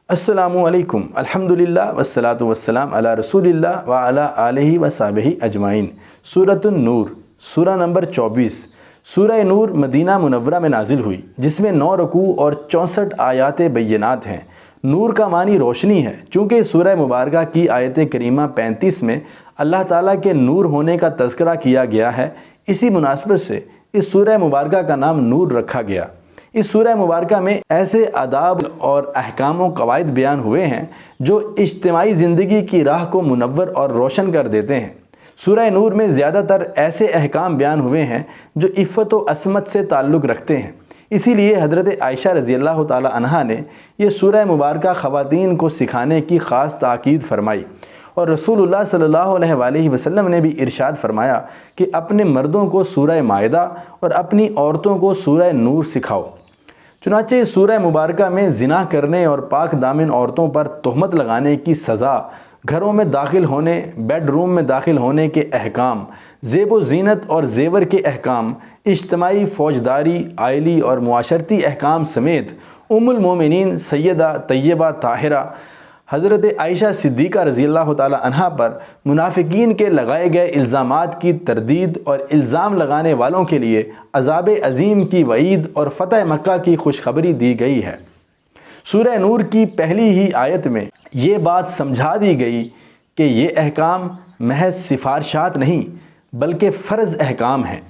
السلام علیکم، الحمدللہ والصلاة والسلام علی رسول اللہ وعلی آلہ وصحبہ اجمعین۔ سورۃ النور، سورہ نمبر 24۔ سورہ نور مدینہ منورہ میں نازل ہوئی، جس میں 9 رکوع اور 64 آیات بینات ہیں۔ نور کا معنی روشنی ہے، چونکہ سورہ مبارکہ کی آیت کریمہ 35 میں اللہ تعالیٰ کے نور ہونے کا تذکرہ کیا گیا ہے، اسی مناسبت سے اس سورہ مبارکہ کا نام نور رکھا گیا۔ اس سورہ مبارکہ میں ایسے آداب اور احکام و قواعد بیان ہوئے ہیں جو اجتماعی زندگی کی راہ کو منور اور روشن کر دیتے ہیں۔ سورہ نور میں زیادہ تر ایسے احکام بیان ہوئے ہیں جو عفت و عصمت سے تعلق رکھتے ہیں، اسی لیے حضرت عائشہ رضی اللہ تعالی عنہا نے یہ سورہ مبارکہ خواتین کو سکھانے کی خاص تاکید فرمائی، اور رسول اللہ صلی اللہ علیہ وآلہ وسلم نے بھی ارشاد فرمایا کہ اپنے مردوں کو سورہ مائدہ اور اپنی عورتوں کو سورہ نور سکھاؤ۔ چنانچہ سورہ مبارکہ میں زنا کرنے اور پاک دامن عورتوں پر تہمت لگانے کی سزا، گھروں میں داخل ہونے، بیڈ روم میں داخل ہونے کے احکام، زیب و زینت اور زیور کے احکام، اجتماعی فوجداری، آئلی اور معاشرتی احکام سمیت ام المومنین سیدہ طیبہ طاہرہ حضرت عائشہ صدیقہ رضی اللہ تعالی عنہا پر منافقین کے لگائے گئے الزامات کی تردید اور الزام لگانے والوں کے لیے عذاب عظیم کی وعید اور فتح مکہ کی خوشخبری دی گئی ہے۔ سورہ نور کی پہلی ہی آیت میں یہ بات سمجھا دی گئی کہ یہ احکام محض سفارشات نہیں بلکہ فرض احکام ہیں۔